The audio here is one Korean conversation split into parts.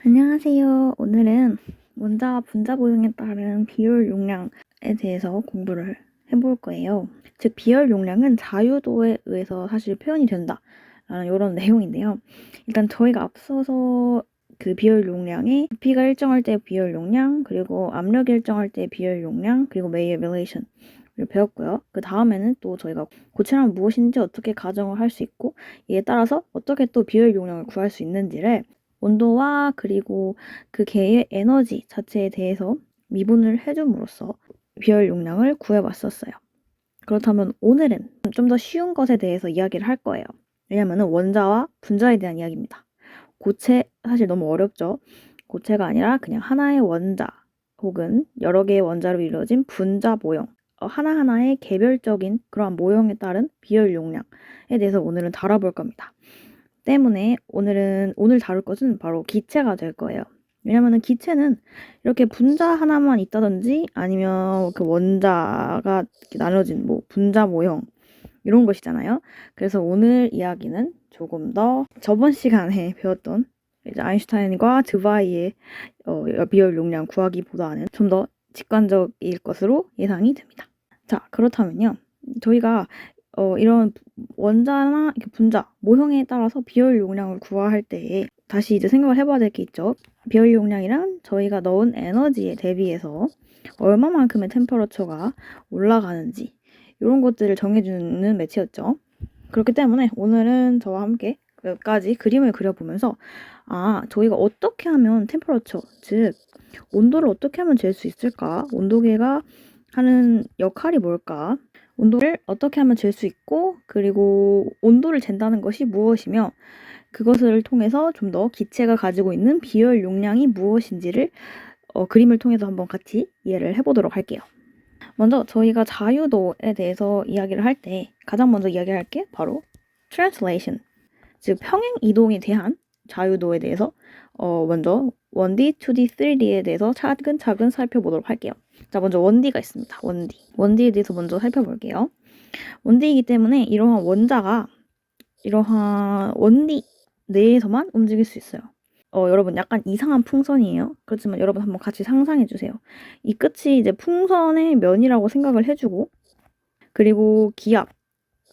안녕하세요. 오늘은 원자와 분자 보형에 따른 비율 용량에 대해서 공부를 해볼 거예요. 즉, 비열 용량은 자유도에 의해서 사실 표현이 된다라는 이런 내용인데요. 일단 저희가 앞서서 그 비열 용량의 부피가 일정할 때 비열 용량, 그리고 압력이 일정할 때 비열 용량, 그리고 메이어 릴레이션을 배웠고요. 그 다음에는 또 저희가 고체란 무엇인지 어떻게 가정을 할 수 있고, 이에 따라서 어떻게 또 비열 용량을 구할 수 있는지를 온도와 그리고 그 개의 에너지 자체에 대해서 미분을 해줌으로써 비열 용량을 구해봤었어요. 그렇다면 오늘은 좀 더 쉬운 것에 대해서 이야기를 할 거예요. 왜냐면 원자와 분자에 대한 이야기입니다. 고체 사실 너무 어렵죠. 고체가 아니라 그냥 하나의 원자 혹은 여러 개의 원자로 이루어진 분자 모형, 하나하나의 개별적인 그러한 모형에 따른 비열 용량에 대해서 오늘은 다뤄볼 겁니다. 때문에 오늘 다룰 것은 바로 기체가 될 거예요. 왜냐면은 기체는 이렇게 분자 하나만 있다든지 아니면 그 원자가 나눠진 분자 모형 이런 것이잖아요. 그래서 오늘 이야기는 조금 더 저번 시간에 배웠던 이제 아인슈타인과 드바이의 비열 용량 구하기보다는 좀 더 직관적일 것으로 예상이 됩니다. 자, 그렇다면요. 저희가 이런 원자나 이렇게 분자, 모형에 따라서 비열 용량을 구할 때에 다시 이제 생각을 해봐야 될 게 있죠. 비열 용량이란 저희가 넣은 에너지에 대비해서 얼마만큼의 템퍼러처가 올라가는지 이런 것들을 정해주는 매체였죠. 그렇기 때문에 오늘은 저와 함께 몇 가지 그림을 그려보면서 저희가 어떻게 하면 템퍼러처, 즉 온도를 어떻게 하면 잴 수 있을까? 온도계가 하는 역할이 뭘까? 온도를 어떻게 하면 잴 수 있고, 그리고 온도를 잰다는 것이 무엇이며, 그것을 통해서 좀 더 기체가 가지고 있는 비열 용량이 무엇인지를 그림을 통해서 한번 같이 이해를 해보도록 할게요. 먼저 저희가 자유도에 대해서 이야기를 할 때 가장 먼저 이야기할 게 바로 translation, 즉 평행 이동에 대한 자유도에 대해서 먼저 1D, 2D, 3D에 대해서 차근차근 살펴보도록 할게요. 자, 먼저 1D가 있습니다. 1D. 1D에 대해서 먼저 살펴볼게요. 1D이기 때문에 이러한 원자가 이러한 1D 내에서만 움직일 수 있어요. 여러분 약간 이상한 풍선이에요. 그렇지만 여러분 한번 같이 상상해 주세요. 이 끝이 이제 풍선의 면이라고 생각을 해주고, 그리고 기압,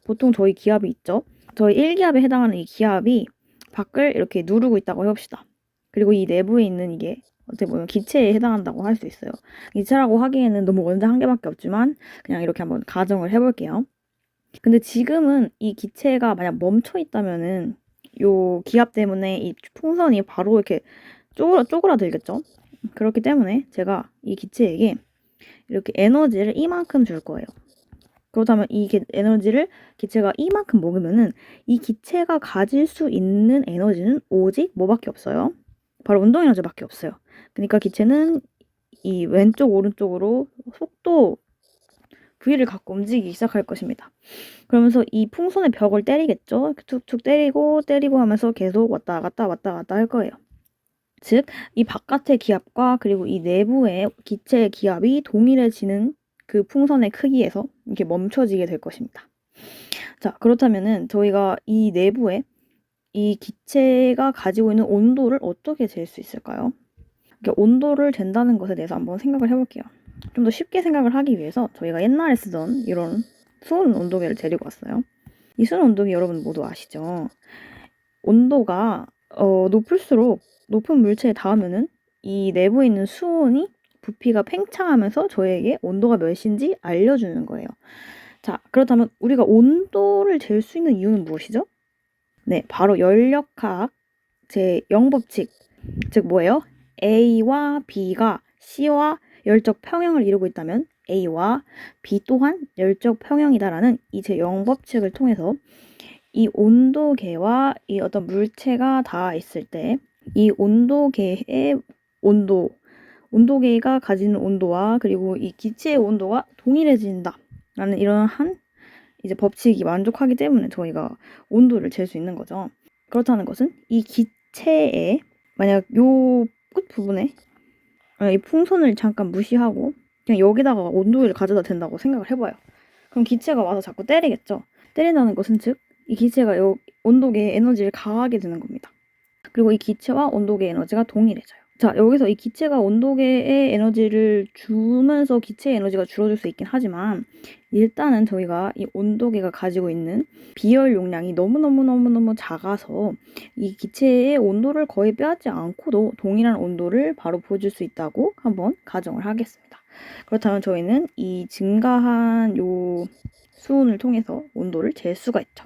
보통 저희 기압이 있죠. 저희 1기압에 해당하는 이 기압이 밖을 이렇게 누르고 있다고 해봅시다. 그리고 이 내부에 있는 이게 어떻게 보면 기체에 해당한다고 할 수 있어요. 기체라고 하기에는 너무 원자 한 개밖에 없지만 그냥 이렇게 한번 가정을 해볼게요. 근데 지금은 이 기체가 만약 멈춰 있다면은 요 기압 때문에 이 풍선이 바로 이렇게 쪼그라들겠죠. 그렇기 때문에 제가 이 기체에게 이렇게 에너지를 이만큼 줄 거예요. 그렇다면 이 에너지를 기체가 이만큼 먹으면은 이 기체가 가질 수 있는 에너지는 오직 뭐밖에 없어요? 바로 운동 에너지밖에 없어요. 그러니까 기체는 이 왼쪽 오른쪽으로 속도 V를 갖고 움직이기 시작할 것입니다. 그러면서 이 풍선의 벽을 때리겠죠. 툭툭 때리고 하면서 계속 왔다 갔다 할 거예요. 즉, 이 바깥의 기압과 그리고 이 내부의 기체의 기압이 동일해지는 그 풍선의 크기에서 이렇게 멈춰지게 될 것입니다. 자, 그렇다면은 저희가 이 내부에 이 기체가 가지고 있는 온도를 어떻게 잴 수 있을까요? 온도를 잰다는 것에 대해서 한번 생각을 해볼게요. 좀 더 쉽게 생각을 하기 위해서 저희가 옛날에 쓰던 이런 수온 온도계를 데리고 왔어요. 이 수온 온도계 여러분 모두 아시죠? 온도가 높을수록 높은 물체에 닿으면은 이 내부에 있는 수온이 부피가 팽창하면서 저에게 온도가 몇인지 알려주는 거예요. 자, 그렇다면 우리가 온도를 잴 수 있는 이유는 무엇이죠? 네, 바로 열역학 제0법칙, 즉 뭐예요? A와 B가 C와 열적 평형을 이루고 있다면 A와 B 또한 열적 평형이다라는 이 제0법칙을 통해서 이 온도계와 이 어떤 물체가 닿아 있을 때 이 온도계의 온도계가 가지는 온도와 그리고 이 기체의 온도가 동일해진다라는 이러한 이제 법칙이 만족하기 때문에 저희가 온도를 잴 수 있는 거죠. 그렇다는 것은 이 기체에 만약 요 끝 부분에 이 풍선을 잠깐 무시하고 그냥 여기다가 온도계를 가져다 댄다고 생각을 해봐요. 그럼 기체가 와서 자꾸 때리겠죠. 때린다는 것은 즉 이 기체가 요 온도계에 에너지를 가하게 되는 겁니다. 그리고 이 기체와 온도계의 에너지가 동일해져요. 자, 여기서 이 기체가 온도계의 에너지를 주면서 기체의 에너지가 줄어들 수 있긴 하지만 일단은 저희가 이 온도계가 가지고 있는 비열 용량이 너무너무너무너무 작아서 이 기체의 온도를 거의 빼앗지 않고도 동일한 온도를 바로 보여줄 수 있다고 한번 가정을 하겠습니다. 그렇다면 저희는 이 증가한 요 수온을 통해서 온도를 잴 수가 있죠.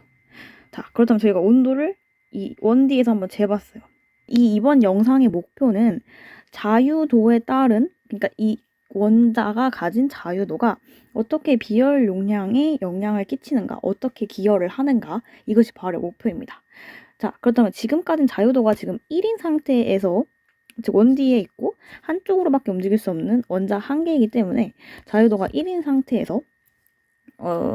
자, 그렇다면 저희가 온도를 이 1D에서 한번 재봤어요. 이번 영상의 목표는 자유도에 따른, 그러니까 이 원자가 가진 자유도가 어떻게 비열 용량에 영향을 끼치는가, 어떻게 기여를 하는가, 이것이 바로 목표입니다. 자, 그렇다면 지금까지는 자유도가 지금 1인 상태에서 즉 1D에 있고 한쪽으로밖에 움직일 수 없는 원자 한 개이기 때문에 자유도가 1인 상태에서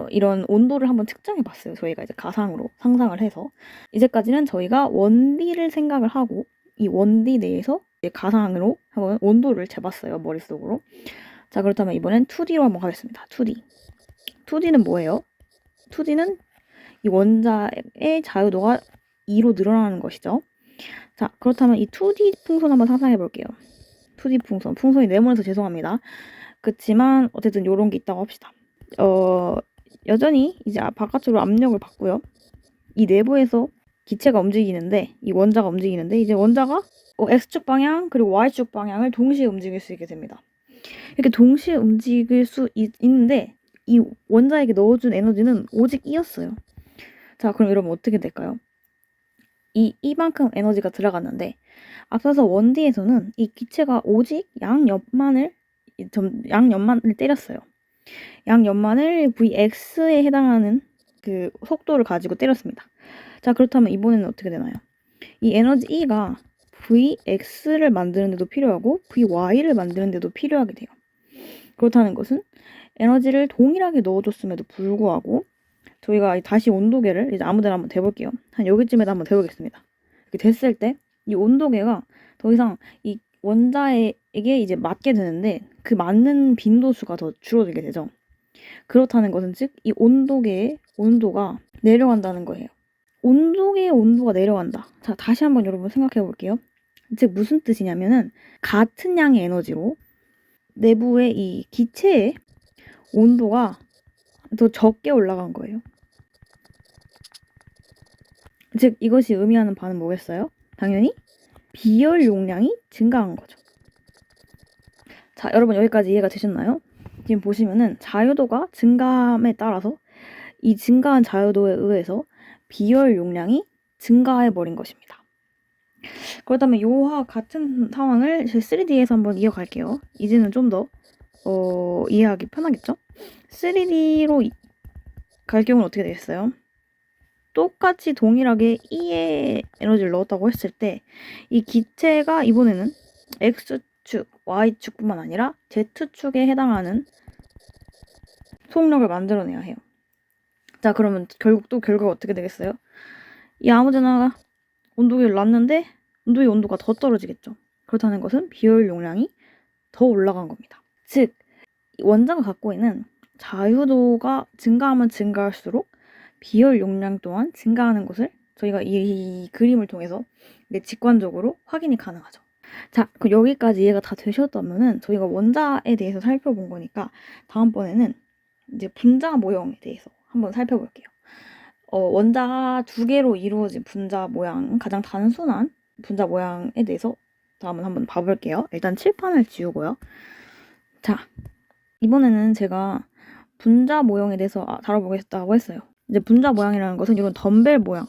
이런 온도를 한번 측정해 봤어요. 저희가 이제 가상으로 상상을 해서. 이제까지는 저희가 1D를 생각을 하고 이 1D 내에서 이제 가상으로 한번 온도를 재봤어요. 머릿속으로. 자, 그렇다면 이번엔 2D로 한번 가겠습니다. 2D. 2D는 뭐예요? 2D는 이 원자의 자유도가 2로 늘어나는 것이죠. 자, 그렇다면 이 2D 풍선 한번 상상해 볼게요. 2D 풍선. 풍선이 네모나서 죄송합니다. 그렇지만 어쨌든 요런 게 있다고 합시다. 여전히 이제 바깥으로 압력을 받고요. 이 내부에서 기체가 움직이는데, 이 원자가 움직이는데, 이제 원자가 X축 방향 그리고 Y축 방향을 동시에 움직일 수 있게 됩니다. 이렇게 동시에 움직일 수 있는데 이 원자에게 넣어준 에너지는 오직 E였어요. 자, 그럼 여러분 어떻게 될까요? 이만큼 에너지가 들어갔는데 앞서서 1D에서는 이 기체가 오직 양옆만을 때렸어요. 양옆만을 Vx에 해당하는 그 속도를 가지고 때렸습니다. 자, 그렇다면 이번에는 어떻게 되나요? 이 에너지 E가 Vx를 만드는 데도 필요하고 Vy를 만드는 데도 필요하게 돼요. 그렇다는 것은 에너지를 동일하게 넣어줬음에도 불구하고 저희가 다시 온도계를 이제 아무데나 한번 대볼게요. 한 여기쯤에다 한번 대보겠습니다. 이렇게 됐을 때 이 온도계가 더 이상 이 원자에게 이제 맞게 되는데 그 맞는 빈도수가 더 줄어들게 되죠. 그렇다는 것은 즉 이 온도계의 온도가 내려간다는 거예요. 온도계의 온도가 내려간다. 자, 다시 한번 여러분 생각해 볼게요. 즉 무슨 뜻이냐면은 같은 양의 에너지로 내부의 이 기체의 온도가 더 적게 올라간 거예요. 즉 이것이 의미하는 바는 뭐겠어요? 당연히 비열 용량이 증가한 거죠. 자, 여러분 여기까지 이해가 되셨나요? 지금 보시면은 자유도가 증가함에 따라서 이 증가한 자유도에 의해서 비열 용량이 증가해버린 것입니다. 그렇다면 요와 같은 상황을 제 3D에서 한번 이어갈게요. 이제는 좀 더 이해하기 편하겠죠? 3D로 갈 경우는 어떻게 되겠어요? 똑같이 동일하게 E의 에너지를 넣었다고 했을 때 이 기체가 이번에는 X축, Y축뿐만 아니라 Z축에 해당하는 속력을 만들어내야 해요. 자, 그러면 결국 또 결과가 어떻게 되겠어요? 이 아무데나 온도계를 놨는데 온도의 온도가 더 떨어지겠죠. 그렇다는 것은 비열 용량이 더 올라간 겁니다. 즉 원자가 갖고 있는 자유도가 증가하면 증가할수록 비열 용량 또한 증가하는 것을 저희가 이 그림을 통해서 직관적으로 확인이 가능하죠. 자, 그럼 여기까지 이해가 다 되셨다면은 저희가 원자에 대해서 살펴본 거니까 다음번에는 이제 분자 모형에 대해서 한번 살펴볼게요. 원자 2개로 이루어진 분자 모양, 가장 단순한 분자 모양에 대해서 다음은 한번 봐볼게요. 일단 칠판을 지우고요. 자, 이번에는 제가 분자 모형에 대해서 다뤄보겠다고 했어요. 이제 분자 모양이라는 것은 이런 덤벨 모양을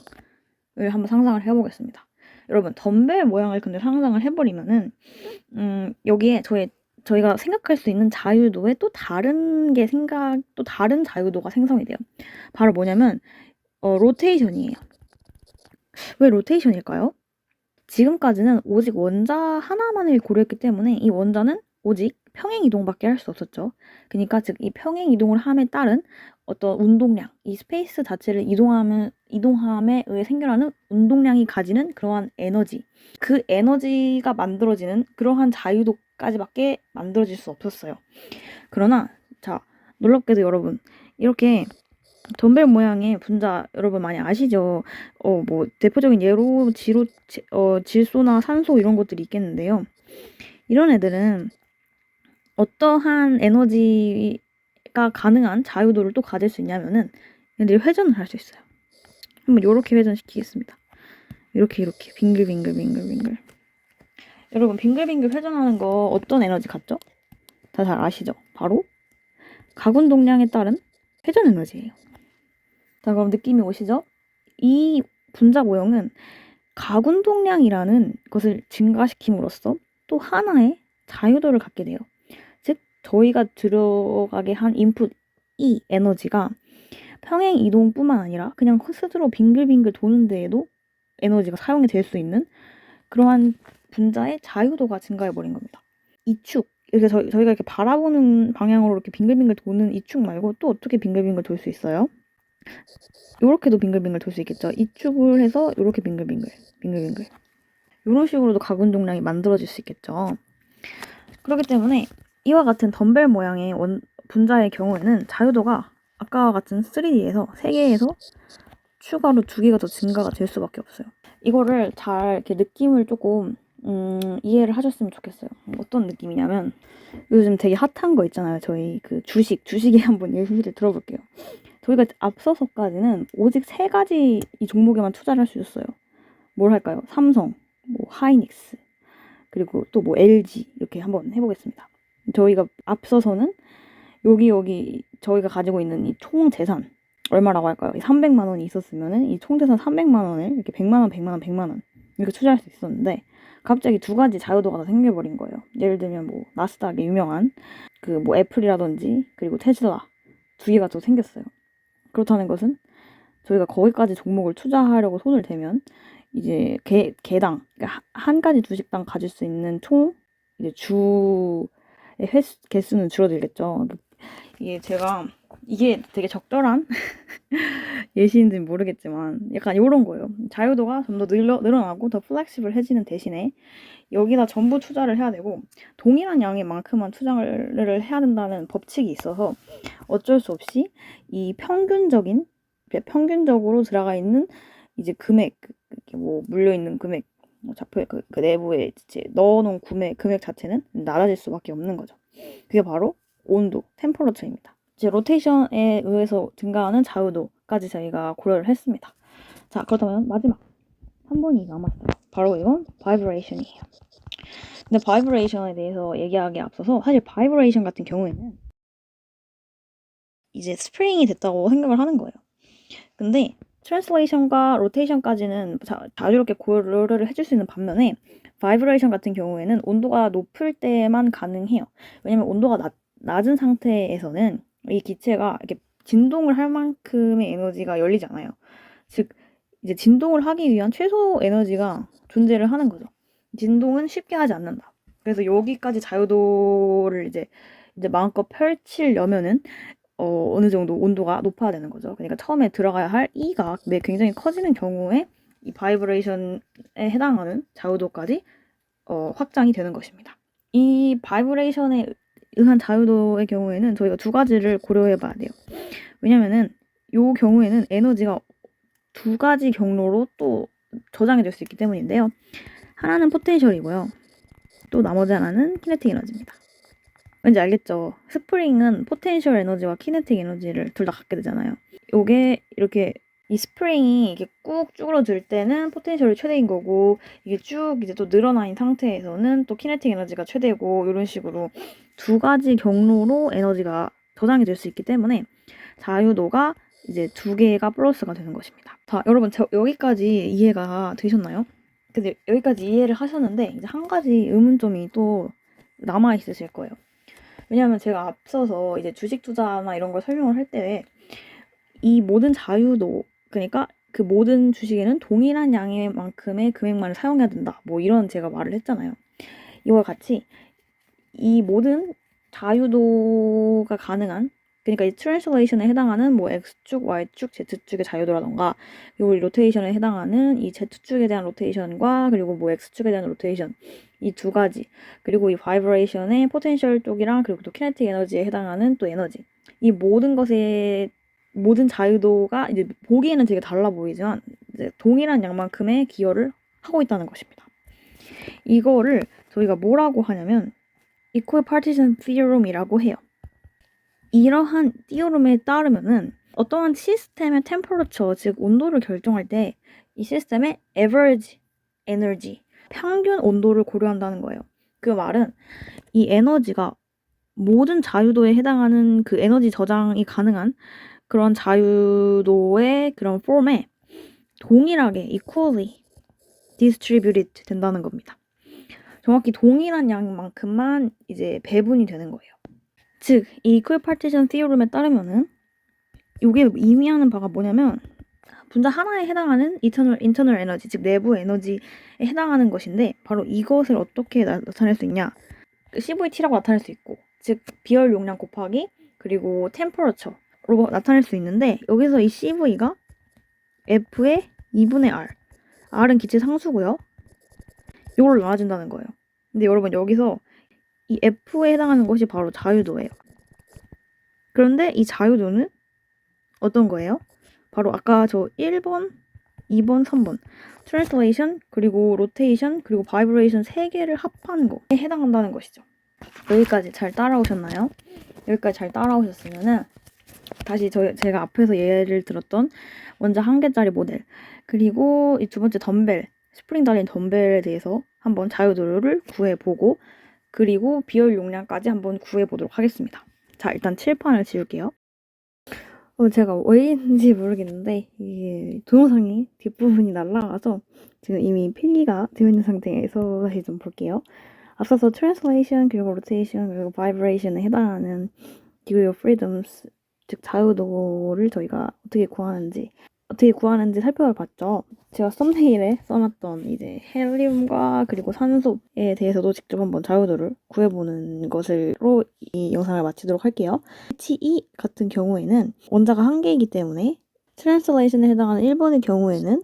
한번 상상을 해보겠습니다. 여러분, 덤벨 모양을 근데 상상을 해버리면은 여기에 저희가 생각할 수 있는 자유도에 또 다른 자유도가 생성이 돼요. 바로 뭐냐면 로테이션이에요. 왜 로테이션일까요? 지금까지는 오직 원자 하나만을 고려했기 때문에 이 원자는 오직 평행 이동밖에 할 수 없었죠. 그러니까 즉 이 평행 이동을 함에 따른 어떤 운동량, 이 스페이스 자체를 이동함에 의해 생겨나는 운동량이 가지는 그러한 에너지, 그 에너지가 만들어지는 그러한 자유도까지밖에 만들어질 수 없었어요. 그러나 자, 놀랍게도 여러분, 이렇게 덤벨 모양의 분자 여러분 많이 아시죠? 뭐 대표적인 예로 질소나 산소 이런 것들이 있겠는데요. 이런 애들은 어떠한 에너지가 가능한 자유도를 또 가질 수 있냐면은 얘들이 회전을 할 수 있어요. 한번 요렇게 회전시키겠습니다. 이렇게 빙글빙글. 여러분 빙글빙글 회전하는 거 어떤 에너지 같죠? 다 잘 아시죠? 바로 가군동량에 따른 회전 에너지예요. 자, 그럼 느낌이 오시죠? 이 분자 모형은 가군동량이라는 것을 증가시킴으로써 또 하나의 자유도를 갖게 돼요. 즉 저희가 들어가게 한 인풋 이 에너지가 평행 이동뿐만 아니라 그냥 스스로 빙글빙글 도는 데에도 에너지가 사용이 될 수 있는 그러한 분자의 자유도가 증가해버린 겁니다. 이 축, 이렇게 저희가 이렇게 바라보는 방향으로 이렇게 빙글빙글 도는 이 축 말고 또 어떻게 빙글빙글 돌 수 있어요? 요렇게도 빙글빙글 돌 수 있겠죠. 이 축을 해서 요렇게 빙글빙글. 이런 식으로도 가군동량이 만들어질 수 있겠죠. 그렇기 때문에 이와 같은 덤벨 모양의 분자의 경우에는 자유도가 아까와 같은 3D에서 3개에서 추가로 2개가 더 증가가 될 수밖에 없어요. 이거를 잘 이렇게 느낌을 조금 이해를 하셨으면 좋겠어요. 어떤 느낌이냐면 요즘 되게 핫한 거 있잖아요. 저희 그 주식에 한번 예시를 들어볼게요. 저희가 앞서서까지는 오직 3가지 이 종목에만 투자를 할 수 있었어요. 뭘 할까요? 삼성, 뭐 하이닉스, 그리고 또 뭐 LG 이렇게 한번 해보겠습니다. 저희가 앞서서는 여기 저희가 가지고 있는 이 총 재산 얼마라고 할까요? 300만 원이 있었으면은 이 총 재산 300만 원을 이렇게 100만 원, 100만 원, 100만 원 이렇게 투자할 수 있었는데 갑자기 2가지 자유도가 다 생겨버린 거예요. 예를 들면 뭐 나스닥에 유명한 그 뭐 애플이라든지 그리고 테슬라 2개가 더 생겼어요. 그렇다는 것은 저희가 거기까지 종목을 투자하려고 손을 대면 이제 개당 그러니까 한 가지 주식당 가질 수 있는 총 이제 주의 개수는 줄어들겠죠. 이게 되게 적절한 예시인지는 모르겠지만 약간 이런 거예요. 자유도가 좀 더 늘어나고 더 플렉시블해지는 대신에 여기다 전부 투자를 해야 되고 동일한 양의 만큼만 투자를 해야 된다는 법칙이 있어서 어쩔 수 없이 이 평균적으로 들어가 있는 이제 금액, 뭐 물려 있는 금액, 뭐 좌표 그 내부에 이제 넣어놓은 금액 자체는 낮아질 수밖에 없는 거죠. 그게 바로 온도, 템퍼러처입니다. 이제 로테이션에 의해서 증가하는 자유도까지 저희가 고려를 했습니다. 자, 그렇다면 마지막 3번이 남았어요. 바로 이건 바이브레이션이에요. 근데 바이브레이션에 대해서 얘기하기에 앞서서 사실 바이브레이션 같은 경우에는 이제 스프링이 됐다고 생각을 하는 거예요. 근데 트랜슬레이션과 로테이션까지는 자유롭게 고려를 해줄 수 있는 반면에 바이브레이션 같은 경우에는 온도가 높을 때만 가능해요. 왜냐면 온도가 낮은 상태에서는 이 기체가 이렇게 진동을 할 만큼의 에너지가 열리지 않아요. 즉 이제 진동을 하기 위한 최소 에너지가 존재를 하는 거죠. 진동은 쉽게 하지 않는다. 그래서 여기까지 자유도를 이제 마음껏 펼치려면은 어느 정도 온도가 높아야 되는 거죠. 그러니까 처음에 들어가야 할 E가 굉장히 커지는 경우에 이 바이브레이션에 해당하는 자유도까지 확장이 되는 것입니다. 이 바이브레이션에 의한 자유도의 경우에는 저희가 2가지를 고려해 봐야 돼요. 왜냐면은 이 경우에는 에너지가 2가지 경로로 또 저장이 될 수 있기 때문인데요. 하나는 포텐셜이고요. 또 나머지 하나는 키네틱 에너지입니다. 왠지 알겠죠? 스프링은 포텐셜 에너지와 키네틱 에너지를 둘 다 갖게 되잖아요. 요게 이렇게 이 스프링이 이렇게 꾹 쭈그러들 때는 포텐셜이 최대인 거고 이게 쭉 이제 또 늘어나 있는 상태에서는 또 키네틱 에너지가 최대고 이런 식으로 2가지 경로로 에너지가 저장이 될 수 있기 때문에 자유도가 이제 2개가 플러스가 되는 것입니다. 자, 여러분 여기까지 이해가 되셨나요? 근데 여기까지 이해를 하셨는데 이제 한 가지 의문점이 또 남아 있으실 거예요. 왜냐하면 제가 앞서서 이제 주식 투자나 이런 걸 설명을 할 때 이 모든 자유도 그러니까 그 모든 주식에는 동일한 양의 만큼의 금액만을 사용해야 된다. 뭐 이런 제가 말을 했잖아요. 이와 같이 이 모든 자유도가 가능한 그러니까 이 트랜슬레이션에 해당하는 뭐 X축, Y축, Z축의 자유도라던가 그리고 로테이션에 해당하는 이 Z축에 대한 로테이션과 그리고 뭐 X축에 대한 로테이션 이 2가지 그리고 이 바이브레이션의 포텐셜 쪽이랑 그리고 또 키네틱 에너지에 해당하는 또 에너지 이 모든 것에 모든 자유도가 이제 보기에는 되게 달라 보이지만 이제 동일한 양만큼의 기여를 하고 있다는 것입니다. 이거를 저희가 뭐라고 하냐면 Equal Partition Theorem이라고 해요. 이러한 theorem에 따르면은 어떠한 시스템의 temperature, 즉 온도를 결정할 때 이 시스템의 average energy, 평균 온도를 고려한다는 거예요. 그 말은 이 에너지가 모든 자유도에 해당하는 그 에너지 저장이 가능한 그런 자유도의 그런 폼에 동일하게 equally distributed 된다는 겁니다. 정확히 동일한 양만큼만 이제 배분이 되는 거예요. 즉, 이 equal partition theorem에 따르면은 이게 의미하는 바가 뭐냐면 분자 하나에 해당하는 internal 에너지, 즉 내부 에너지에 해당하는 것인데 바로 이것을 어떻게 나타낼 수 있냐? CVT라고 나타낼 수 있고, 즉 비열 용량 곱하기 그리고 temperature로 나타낼 수 있는데 여기서 이 CV가 F의 2분의 R, R은 기체 상수고요. 이걸로 나눠진다는 거예요. 근데 여러분 여기서 이 F에 해당하는 것이 바로 자유도예요. 그런데 이 자유도는 어떤 거예요? 바로 아까 저 1번, 2번, 3번 트랜슬레이션, 그리고 로테이션, 그리고 바이브레이션 3개를 합한 거에 해당한다는 것이죠. 여기까지 잘 따라오셨나요? 여기까지 잘 따라오셨으면은 다시 제가 앞에서 예를 들었던 원자 1개짜리 모델, 그리고 이 두 번째 덤벨, 스프링 달린 덤벨에 대해서 한번 자유도를 구해보고 그리고 비열 용량까지 한번 구해보도록 하겠습니다. 자, 일단 칠판을 지울게요. 제가 왜인지 모르겠는데 이게 동영상이 뒷부분이 날라가서 지금 이미 필기가 되어 있는 상태에서 다시 좀 볼게요. 앞서서 translation, 그리고 rotation, 그리고 vibration에 해당하는 degree of freedoms, 즉 자유도를 저희가 어떻게 구하는지 살펴봤죠. 제가 썸네일에 써놨던 이제 헬륨과 그리고 산소에 대해서도 직접 한번 자유도를 구해보는 것으로 이 영상을 마치도록 할게요. T2 같은 경우에는 원자가 1개이기 때문에 트랜슬레이션에 해당하는 1번의 경우에는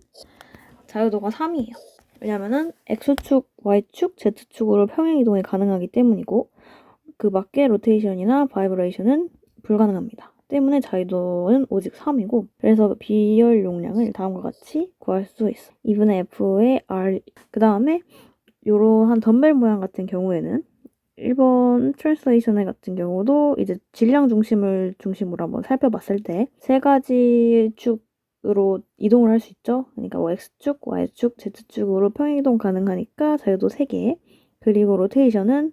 자유도가 3이에요. 왜냐면은 X축, Y축, Z축으로 평행이동이 가능하기 때문이고 그 밖에 로테이션이나 바이브레이션은 불가능합니다. 때문에 자유도는 오직 3이고 그래서 비열 용량을 다음과 같이 구할 수 있어. 2분의 F의 R. 그 다음에 이러한 덤벨 모양 같은 경우에는 1번 트랜슬레이션 같은 경우도 이제 질량 중심으로 한번 살펴봤을 때 3가지 축으로 이동을 할 수 있죠. 그러니까 X축, Y축, Z축으로 평행이동 가능하니까 자유도 3개. 그리고 로테이션은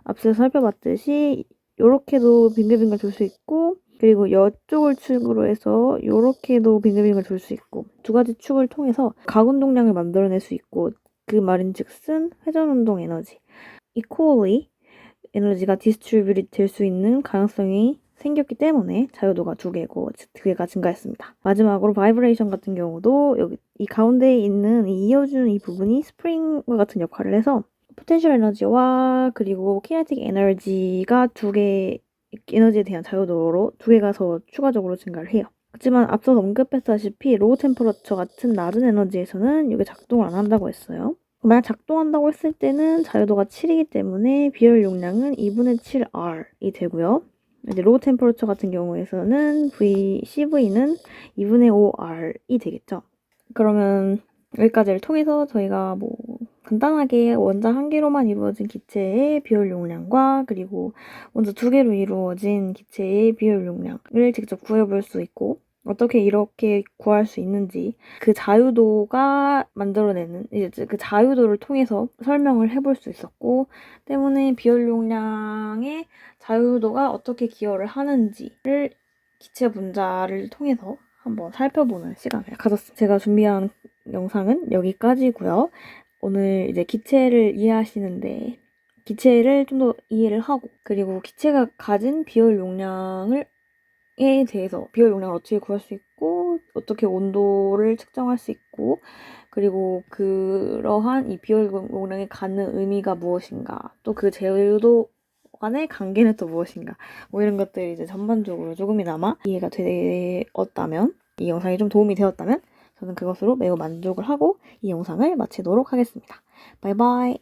앞서 살펴봤듯이 이렇게도 빙글빙글 돌 수 있고 그리고 이쪽을 축으로 해서 이렇게도 빙글빙글 돌 수 있고 2가지 축을 통해서 가운동량을 만들어낼 수 있고 그 말인즉슨 회전운동 에너지 equally 에너지가 디스트리뷰트 될 수 있는 가능성이 생겼기 때문에 자유도가 2개고 2개가 증가했습니다. 마지막으로 바이브레이션 같은 경우도 여기 이 가운데에 있는 이어주는 이 부분이 스프링과 같은 역할을 해서 포텐셜 에너지와 그리고 키네틱 에너지가 2개 에너지에 대한 자유도로 2개가 더 추가적으로 증가를 해요. 하지만 앞서 언급했다시피 로우 템퍼러처 같은 낮은 에너지에서는 이게 작동을 안 한다고 했어요. 만약 작동한다고 했을 때는 자유도가 7이기 때문에 비열 용량은 2분의 7R이 되고요. 이제 로우 템퍼러처 같은 경우에서는 CV는 2분의 5R이 되겠죠. 그러면 여기까지를 통해서 저희가 뭐 간단하게 원자 1개로만 이루어진 기체의 비열 용량과 그리고 원자 2개로 이루어진 기체의 비열 용량을 직접 구해볼 수 있고 어떻게 이렇게 구할 수 있는지 그 자유도가 만들어내는 이제 그 자유도를 통해서 설명을 해볼 수 있었고 때문에 비열 용량의 자유도가 어떻게 기여를 하는지를 기체 분자를 통해서 한번 살펴보는 시간을 가졌습니다. 제가 준비한 영상은 여기까지고요. 오늘 이제 기체를 이해하시는데 기체를 좀 더 이해를 하고 그리고 기체가 가진 비열 용량에 대해서 비열 용량을 어떻게 구할 수 있고 어떻게 온도를 측정할 수 있고 그리고 그러한 이 비열 용량이 갖는 의미가 무엇인가 또 그 제도 간의 관계는 또 무엇인가 뭐 이런 것들이 이제 전반적으로 조금이나마 이해가 되었다면 이 영상이 좀 도움이 되었다면 저는 그것으로 매우 만족을 하고 이 영상을 마치도록 하겠습니다. 바이바이.